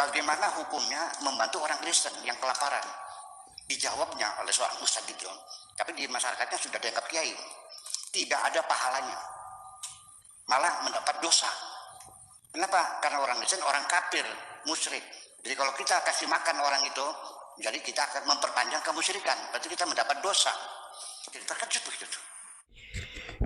bagaimana hukumnya membantu orang Kristen yang kelaparan? Dijawabnya oleh seorang ustadz itu, tapi di masyarakatnya sudah dianggap kiai, tidak ada pahalanya, malah mendapat dosa. Kenapa? Karena orang Kristen orang kafir, musyrik. Jadi kalau kita kasih makan orang itu, jadi kita akan memperpanjang kemusyrikan, berarti kita mendapat dosa. Jadi terkejut begitu.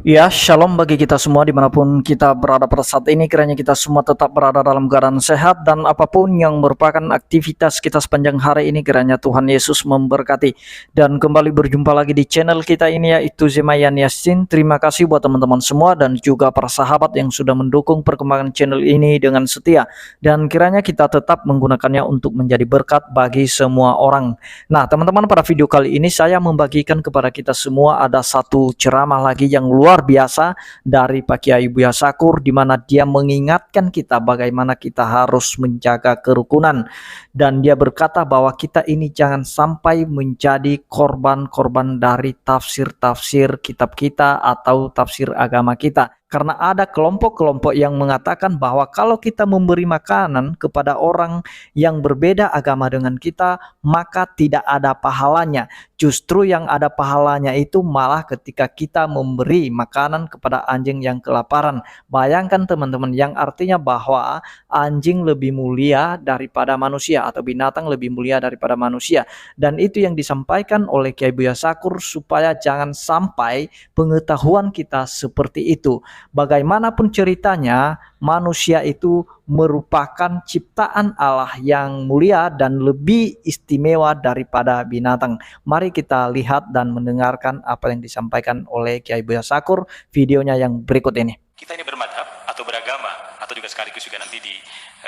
Ya, shalom bagi kita semua dimanapun kita berada pada saat ini. Kiranya kita semua tetap berada dalam keadaan sehat dan apapun yang merupakan aktivitas kita sepanjang hari ini, kiranya Tuhan Yesus memberkati. Dan kembali berjumpa lagi di channel kita ini, yaitu Zemayan Yasin. Terima kasih buat teman-teman semua dan juga para sahabat yang sudah mendukung perkembangan channel ini dengan setia. Dan kiranya kita tetap menggunakannya untuk menjadi berkat bagi semua orang. Nah teman-teman, pada video kali ini saya membagikan kepada kita semua ada satu ceramah lagi yang luar biasa dari Pak Kiai Buya Syakur, di mana dia mengingatkan kita bagaimana kita harus menjaga kerukunan, dan dia berkata bahwa kita ini jangan sampai menjadi korban-korban dari tafsir-tafsir kitab kita atau tafsir agama kita. Karena ada kelompok-kelompok yang mengatakan bahwa kalau kita memberi makanan kepada orang yang berbeda agama dengan kita, maka tidak ada pahalanya. Justru yang ada pahalanya itu malah ketika kita memberi makanan kepada anjing yang kelaparan. Bayangkan teman-teman, yang artinya bahwa anjing lebih mulia daripada manusia atau binatang lebih mulia daripada manusia. Dan itu yang disampaikan oleh Kiai Buya Syakur supaya jangan sampai pengetahuan kita seperti itu. Bagaimanapun ceritanya, manusia itu merupakan ciptaan Allah yang mulia dan lebih istimewa daripada binatang. Mari kita lihat dan mendengarkan apa yang disampaikan oleh Kiai Buya Syakur, videonya yang berikut ini. Kita ini bermadhab atau beragama, atau juga sekaligus juga nanti di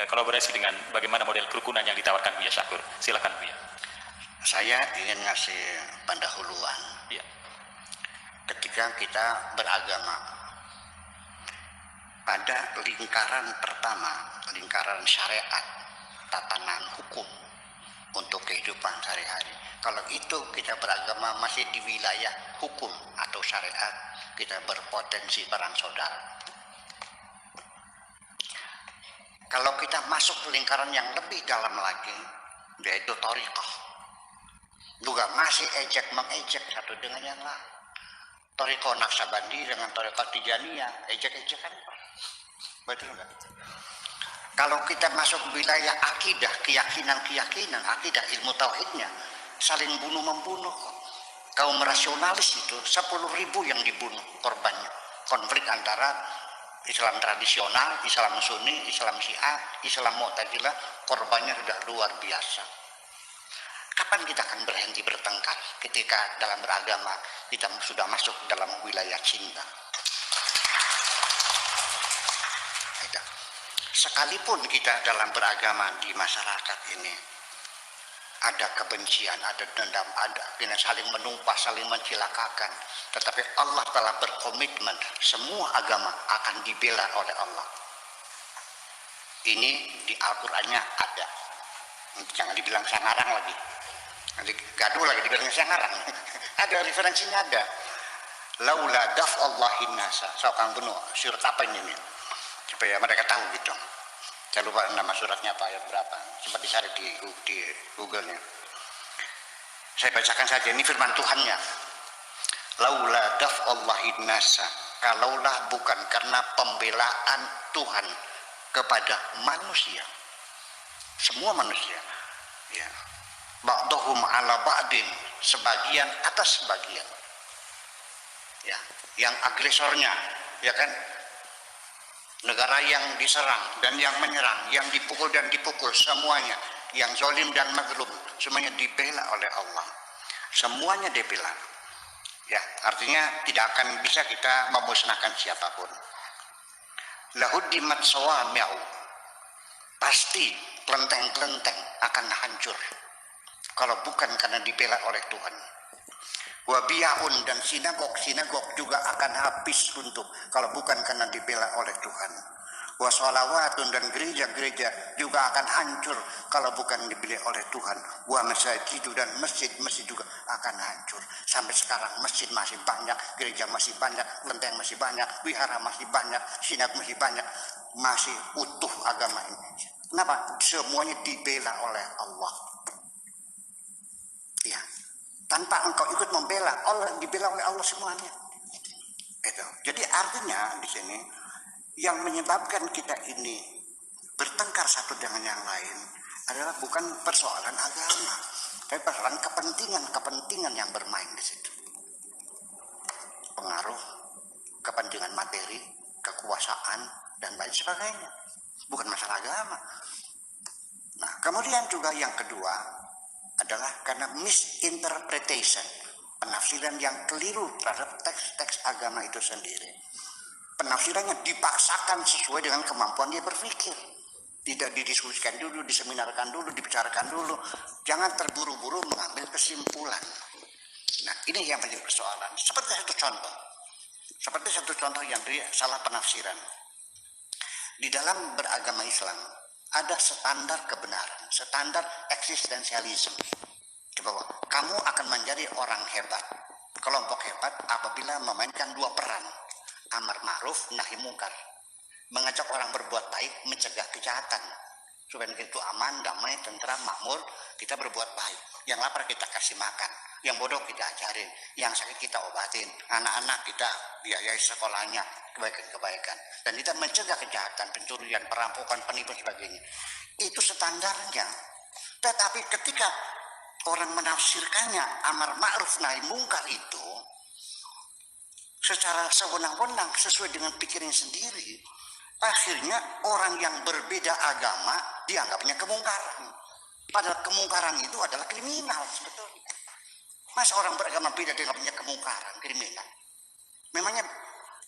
kolaborasi dengan bagaimana model kerukunan yang ditawarkan Buya Syakur. Silakan Buya. Saya ingin ngasih pendahuluan. Ya. Ketika kita beragama, pada lingkaran pertama, lingkaran syariat, tatanan hukum untuk kehidupan sehari-hari. Kalau itu kita beragama masih di wilayah hukum atau syariat, kita berpotensi perang saudara. Kalau kita masuk ke lingkaran yang lebih dalam lagi, yaitu thariqah, juga masih ejek-mengejek satu dengan yang lain. Thariqah Naqsabandi dengan thariqah Tijaniyah, ejek-ejekan. Betul enggak? Kalau kita masuk wilayah akidah, keyakinan, akidah ilmu tauhidnya, saling bunuh-membunuh. Kaum rasionalis itu 10.000 yang dibunuh korbannya. Konflik antara Islam tradisional, Islam Sunni, Islam Syiah, Islam Mu'tazilah, korbannya sudah luar biasa. Kapan kita akan berhenti bertengkar ketika dalam beragama kita sudah masuk dalam wilayah cinta? Sekalipun kita dalam beragama di masyarakat ini ada kebencian, ada dendam, ada kita saling menumpah, saling mencilakakan, tetapi Allah telah berkomitmen semua agama akan dibela oleh Allah. Ini di Al-Qur'annya ada. Jangan dibilang sangarang lagi. Nanti gaduh lagi dibilang sangarang. Ada referensinya, ada. Laula daf'allahin nasa. Seorang bunuh surat apa ini? Supaya mereka tahu gitu. Saya lupa nama suratnya apa, ayat berapa. Sempat dicari di Google-nya. Saya bacakan saja, ini firman Tuhannya. Laula daf'allahin nasa. Kalaulah bukan karena pembelaan Tuhan kepada manusia, semua manusia, ya, ba'dhum ala ba'din, sebagian atas sebagian, ya, yang agresornya, ya kan, negara yang diserang dan yang menyerang, yang dipukul dan dipukul, semuanya, yang zalim dan mazlum, semuanya dibela oleh Allah, semuanya dibela, ya, artinya tidak akan bisa kita memusnahkan siapapun. Lahuddimat sawami'u, pasti kelenteng-kelenteng akan hancur kalau bukan karena dibela oleh Tuhan. Wabiyahun, dan sinagog juga akan habis runtuh kalau bukan karena dibela oleh Tuhan. Washolawatun, dan gereja-gereja juga akan hancur kalau bukan dibela oleh Tuhan. Wa masajidu, dan masjid-masjid juga akan hancur. Sampai sekarang masjid masih banyak, gereja masih banyak, kelenteng masih banyak, wihara masih banyak, sinagog masih banyak, masih utuh agama ini. Kenapa? Semuanya dibela oleh Allah. Ya, tanpa engkau ikut membela, Allah dibela oleh Allah semuanya. Itu. Jadi artinya di sini yang menyebabkan kita ini bertengkar satu dengan yang lain adalah bukan persoalan agama, tapi persoalan kepentingan yang bermain di situ. Pengaruh, kepentingan materi, kekuasaan, dan lain sebagainya. Bukan masalah agama. Nah, kemudian juga yang kedua adalah karena misinterpretation, penafsiran yang keliru terhadap teks-teks agama itu sendiri. Penafsirannya dipaksakan sesuai dengan kemampuan dia berpikir. Tidak didiskusikan dulu, diseminarkan dulu, dibicarakan dulu. Jangan terburu-buru mengambil kesimpulan. Nah, ini yang menjadi persoalan. Seperti satu contoh yang dia salah penafsiran. Di dalam beragama Islam ada standar kebenaran, standar eksistensialisme. Bahwa kamu akan menjadi orang hebat, kelompok hebat apabila memainkan dua peran, amar ma'ruf, nahi mungkar, mengajak orang berbuat baik, mencegah kejahatan, supaya itu aman, damai, tentram, makmur. Kita berbuat baik, yang lapar kita kasih makan, yang bodoh kita ajarin, yang sakit kita obatin, anak-anak kita biayai sekolahnya, kebaikan-kebaikan, dan kita mencegah kejahatan, pencurian, perampokan, penipuan, sebagainya. Itu standarnya. Tetapi ketika orang menafsirkannya amar ma'ruf nahi mungkar itu secara sewenang-wenang sesuai dengan pikirannya sendiri, akhirnya orang yang berbeda agama dianggapnya kemungkaran. Padahal kemungkaran itu adalah kriminal sebetulnya. Masa orang beragama beda dianggapnya kemungkaran, kriminal? Memangnya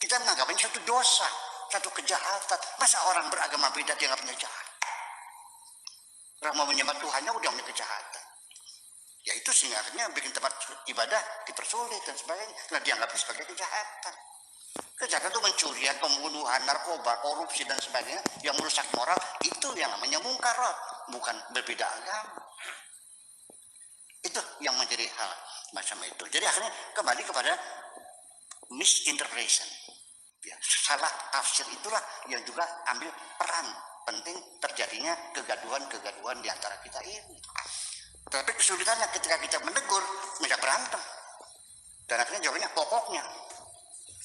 kita menganggapnya suatu dosa, satu kejahatan. Masa orang beragama beda dianggapnya jahat? Orang mau menyembah Tuhannya udah punya kejahatan. Ya itu sehingga akhirnya bikin tempat ibadah dipersulit dan sebagainya. Nah, dianggap sebagai kejahatan. Kejahatan itu mencurian, pembunuhan, narkoba, korupsi dan sebagainya yang merusak moral, itu yang namanya mungkarat, bukan berbeda agama. Itu yang menjadi hal macam itu. Jadi akhirnya kembali kepada misinterpretation. Ya, salah tafsir itulah yang juga ambil peran penting terjadinya kegaduhan-kegaduhan di antara kita ini. Tapi kesulitannya ketika kita menegur, bisa berantem. Dan akhirnya jawabannya pokoknya.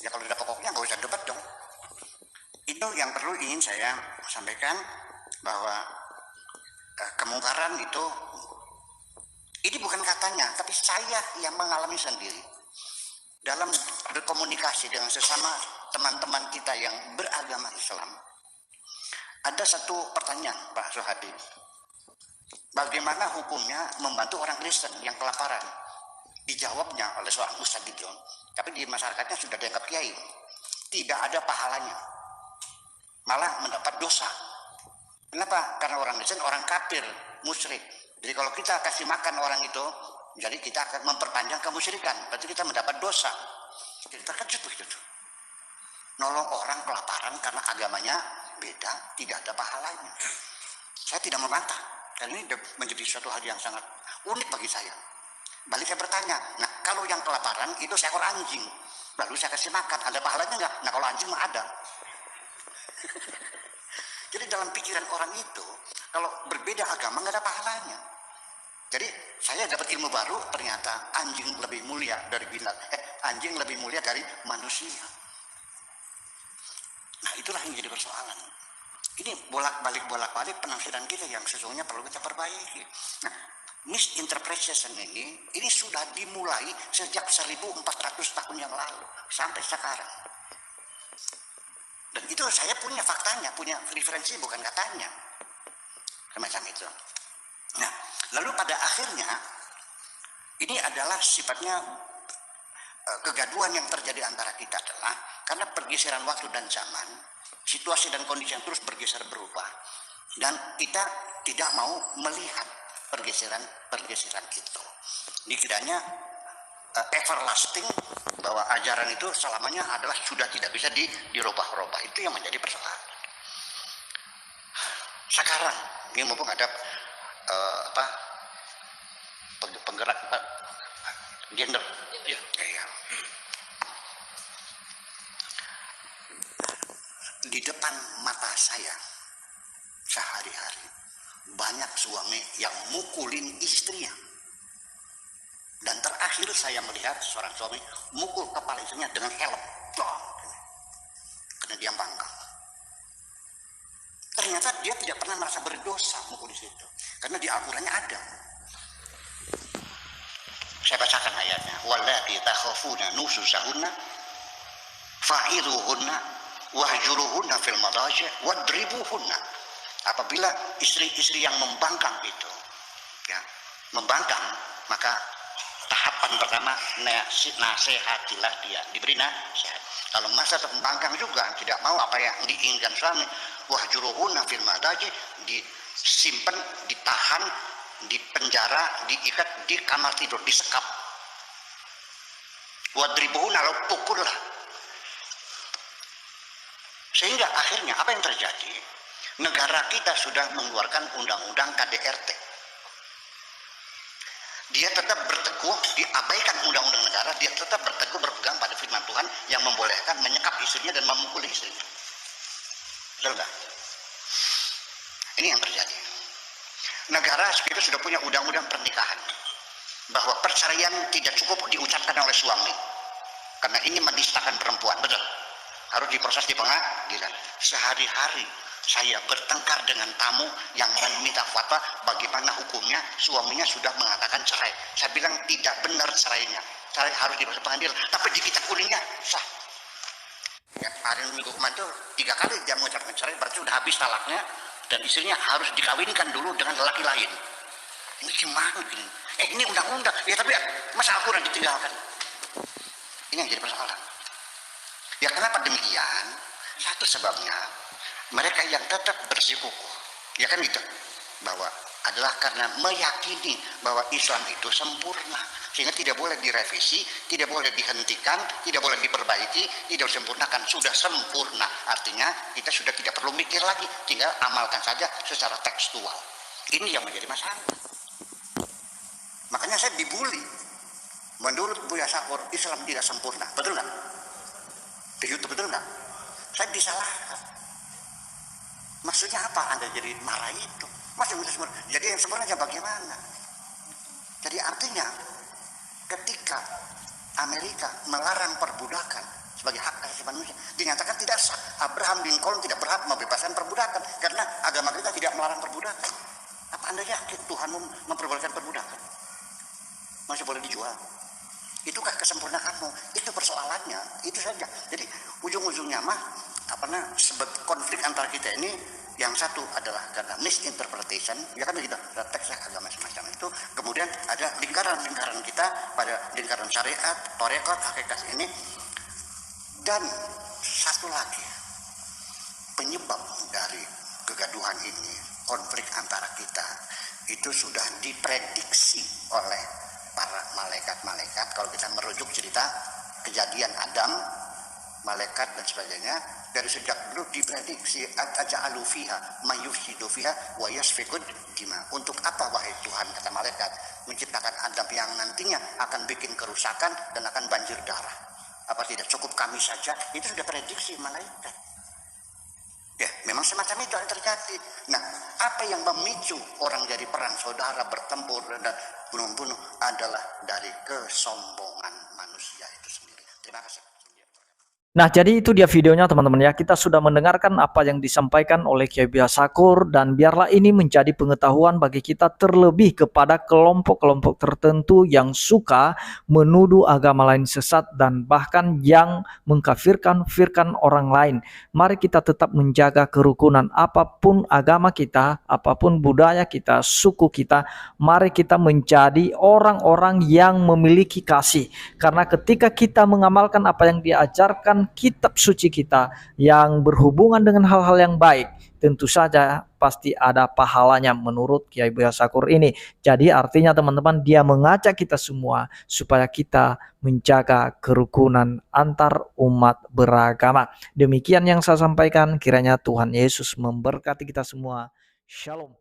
Ya kalau sudah pokoknya nggak usah debat dong. Itu yang perlu ingin saya sampaikan, bahwa kemungkaran itu, ini bukan katanya, tapi saya yang mengalami sendiri. Dalam berkomunikasi dengan sesama teman-teman kita yang beragama Islam, ada satu pertanyaan, Pak Sohadi. Bagaimana hukumnya membantu orang Kristen yang kelaparan? Dijawabnya oleh seorang ustadz itu, tapi di masyarakatnya sudah dianggap kiai. Tidak ada pahalanya, malah mendapat dosa. Kenapa? Karena orang Kristen orang kafir, musyrik. Jadi kalau kita kasih makan orang itu, jadi kita akan memperpanjang kemusyrikan. Berarti kita mendapat dosa. Jadi terkejut begitu. Nolong orang kelaparan karena agamanya beda, tidak ada pahalanya. Saya tidak membantah. Dan ini menjadi suatu hal yang sangat unik bagi saya. Balik saya bertanya, nah kalau yang kelaparan itu seekor anjing, lalu saya kasih makan, ada pahalanya nggak? Nah kalau anjing mah ada. Jadi dalam pikiran orang itu, kalau berbeda agama nggak ada pahalanya. Jadi saya dapat ilmu baru, ternyata anjing lebih mulia dari anjing lebih mulia dari manusia. Nah itulah yang jadi persoalan. Ini bolak-balik penafsiran kita yang sesungguhnya perlu kita perbaiki. Nah, misinterpretation ini sudah dimulai sejak 1400 tahun yang lalu sampai sekarang. Dan itu saya punya faktanya, punya referensi, bukan katanya. Semacam itu. Nah, lalu pada akhirnya ini adalah sifatnya kegaduhan yang terjadi antara kita adalah karena pergeseran waktu dan zaman. Situasi dan kondisi yang terus bergeser berubah, dan kita tidak mau melihat pergeseran itu. Dikiranya everlasting, bahwa ajaran itu selamanya adalah sudah tidak bisa dirubah-rubah. Itu yang menjadi persoalan. Sekarang ini mumpung ada penggerak gender, ya. Di depan mata saya sehari-hari banyak suami yang mukulin istrinya. Dan terakhir saya melihat seorang suami mukul kepala istrinya dengan helm. Karena dia bangkang. Ternyata dia tidak pernah merasa berdosa mukul di situ. Karena di Al-Qurannya ada. Saya bacakan ayatnya. Wallati takhafuna nusyuzahunna fa'iruhunna wahjuruhunna fil madaji' wadribuhunna. Apabila istri-istri yang membangkang itu, ya, membangkang, maka tahapan pertama nasihatilah dia, diberi nasihat. Kalau masa membangkang juga tidak mau apa yang diinginkan suami, wahjuruhunna fil madaji', disimpan, ditahan, dipenjara, diikat di kamar tidur, disekap. Wadribuhunna, lalu pukullah. Sehingga akhirnya apa yang terjadi? Negara kita sudah mengeluarkan undang-undang KDRT. Dia tetap berteguh, diabaikan undang-undang negara, dia tetap berteguh berpegang pada firman Tuhan yang membolehkan menyekap istrinya dan memukul istrinya. Betul nggak? Ini yang terjadi. Negara kita sudah punya undang-undang pernikahan bahwa perceraian tidak cukup diucapkan oleh suami karena ini menistakan perempuan, betul. Harus diproses di pengadilan. Sehari-hari saya bertengkar dengan tamu yang meminta fatwa bagaimana hukumnya, suaminya sudah mengatakan cerai. Saya bilang tidak benar cerainya, cerai harus diproses pengadilan. Tapi di kitab kuningnya sah. Ya, hari minggu kemarin itu 3 kali dia mengucapkan cerai, berarti sudah habis talaknya dan istrinya harus dikawinkan dulu dengan lelaki lain. Ini gimana gini? Ini undang-undang. Ya tapi masa Al-Quran ditinggalkan? Ini yang jadi persoalan. Ya kenapa demikian? Satu sebabnya mereka yang tetap bersikukuh, ya kan gitu, bahwa adalah karena meyakini bahwa Islam itu sempurna, sehingga tidak boleh direvisi, tidak boleh dihentikan, tidak boleh diperbaiki, tidak disempurnakan, sudah sempurna. Artinya kita sudah tidak perlu mikir lagi, tinggal amalkan saja secara tekstual. Ini yang menjadi masalah. Makanya saya dibully. Menurut Buya Syakur, Islam tidak sempurna, betul nggak? Di YouTube, betul nggak? Saya disalahkan. Maksudnya apa Anda jadi marah itu? Maksudnya sempurna. Jadi yang sempurna bagaimana? Jadi artinya ketika Amerika melarang perbudakan sebagai hak asasi manusia, dinyatakan tidak sah. Abraham Lincoln tidak berhak membebaskan perbudakan karena agama kita tidak melarang perbudakan. Apa Anda yakin Tuhan memperbolehkan perbudakan? Masih boleh dijual? Itukah kesempurnaanmu? Itu persoalannya, itu saja. Jadi ujung-ujungnya mah sebab konflik antara kita ini, yang satu adalah karena misinterpretation, ya kan begitu, teks agama semacam itu. Kemudian ada lingkaran-lingkaran kita pada lingkaran syariat, torekot, hakikat ini. Dan satu lagi, penyebab dari kegaduhan ini, konflik antara kita, itu sudah diprediksi oleh para malaikat-malaikat. Kalau kita merujuk cerita kejadian Adam, malaikat dan sebagainya, dari sejak dulu diprediksi ataja'alu fiha mayufsidu fiha wa yasfikud dima. Untuk apa wahai Tuhan, kata malaikat, menciptakan Adam yang nantinya akan bikin kerusakan dan akan banjir darah? Apa tidak cukup kami saja? Itu sudah prediksi malaikat. Ya, memang semacam itu yang terjadi. Nah, apa yang memicu orang jadi perang saudara, bertempur dan bunuh-bunuh adalah dari kesombongan manusia itu sendiri. Terima kasih. Nah, jadi itu dia videonya teman-teman ya. Kita sudah mendengarkan apa yang disampaikan oleh Kiai Buya Syakur, dan biarlah ini menjadi pengetahuan bagi kita, terlebih kepada kelompok-kelompok tertentu yang suka menuduh agama lain sesat dan bahkan yang mengkafirkan orang lain. Mari kita tetap menjaga kerukunan, apapun agama kita, apapun budaya kita, suku kita, mari kita menjadi orang-orang yang memiliki kasih. Karena ketika kita mengamalkan apa yang diajarkan kitab suci kita yang berhubungan dengan hal-hal yang baik, tentu saja pasti ada pahalanya menurut Kiai Buya Syakur ini. Jadi artinya teman-teman, dia mengajak kita semua supaya kita menjaga kerukunan antar umat beragama. Demikian yang saya sampaikan, kiranya Tuhan Yesus memberkati kita semua. Shalom.